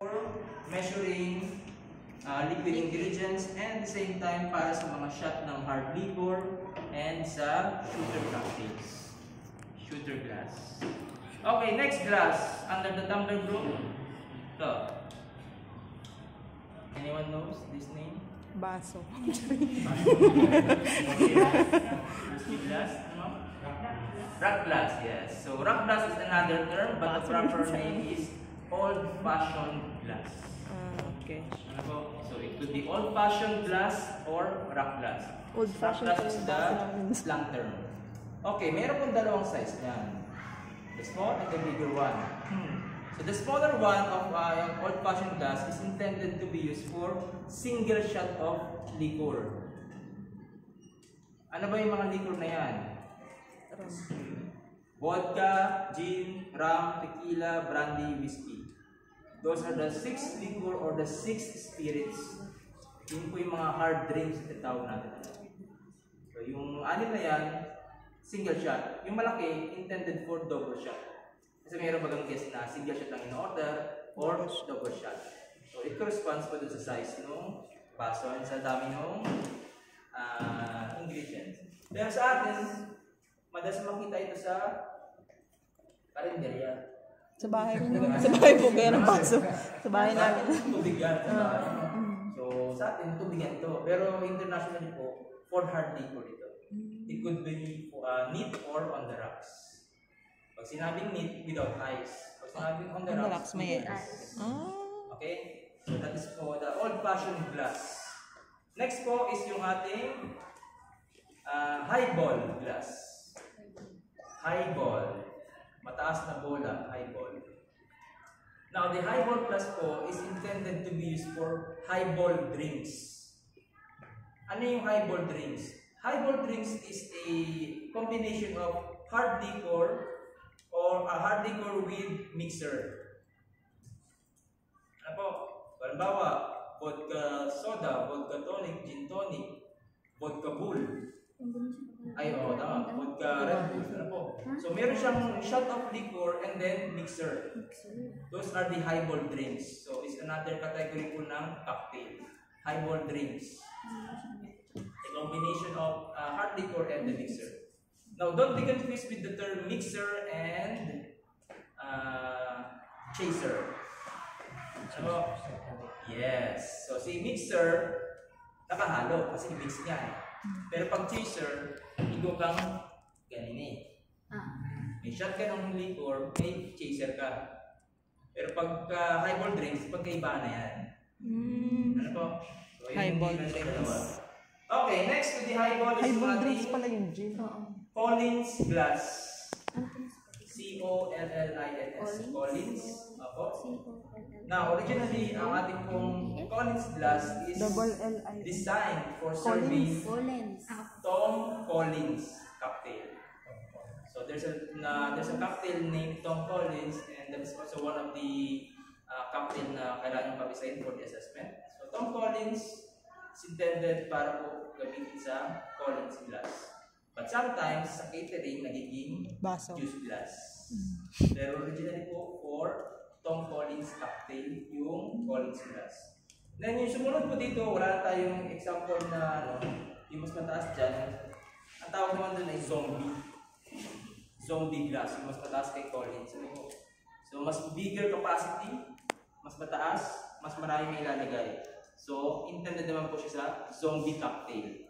for measuring liquid ingredients, and at the same time para sa mga shot ng hard liquor and sa shooter cocktails. Shooter glass. Okay, next glass under the tumbler group. Ito. Anyone knows this name? Baso. Whiskey glass? Rock glass, yes. So rock glass is another term, but the proper name is old-fashioned glass. Okay. Ano po? So it could be old-fashioned glass or rock glass. Old-fashioned rock glass is the slang term. Okay, meron pong dalawang size niyan. The small and the bigger one. So the smaller one of old-fashioned glass is intended to be used for single shot of liquor. Ano ba yung mga liquor na yan? Vodka, gin, rum, tequila, brandy, whiskey. Those are the 6 liquor or the 6 spirits. Yun po yung mga hard drinks na tawag natin. So yung anim na yan, single shot. Yung malaki, intended for double shot. Kasi mayroon bagang guess na single shot lang in-order or double shot. So it corresponds pa dun sa size ng baso and sa dami ng ingredients. Pero sa atin, madalas makita ito sa karinderya. Sa bahay ko naman. Sa bahay po kaya ng baso. Sa bahay namin. Tubigan. So sa atin, tubigan ito. Pero internationally po, for hard liquor ito. It could be neat or on the rocks. Pag sinabing neat, without ice. Pag sinabing on the rocks, may ice. Okay? So that is for the old-fashioned glass. Next po is yung ating highball glass. Highball. Mataas na bola, highball. Now, the highball glass po is intended to be used for highball drinks. Ano yung highball drinks? Highball drinks is a combination of hard liquor or a hard liquor with mixer. Ano po? Halimbawa, vodka soda, vodka tonic, gin tonic, vodka bull. Ay, oo, tama. Vodka Red Bull. Ano po? So, meron siyang shot of liquor and then mixer. Those are the highball drinks. So, it's another category po ng cocktail. Highball drinks. A combination of hard liquor and the mixer. Now, don't be confused with the term mixer and chaser. Ano? Yes. So, si mixer, nakahalo kasi mix niya eh. Pero pag chaser, igo kang ganini. May shot ka ng liquor, may chaser ka. Pero pag highball drinks, pagkaiba na yan. Ano po? So, highball drinks. Okay, next to the highball is highball drinks pala yung gin. Collins glass. C-O-L-L-I-N-S. Collins. Opo. Now, originally, ang ating pong Collins glass is designed for serving Tom Collins cocktail. So there's a cocktail named Tom Collins, and that is also one of the cocktail na kailangan pabisahin for the assessment. So Tom Collins is intended para po gamitin sa Collins glass. But sometimes sa catering nagiging baso. Juice glass. Pero originally po for Tom Collins cocktail yung Collins glass. Then yung sumunod po dito, wala tayong example na yung mas mataas dyan. Ang tawag naman doon ay zombie. Zombie glass, yung mas mataas kay Collins. So mas bigger capacity, mas mataas, mas marami may ilalagay. So intended naman po siya sa zombie cocktail.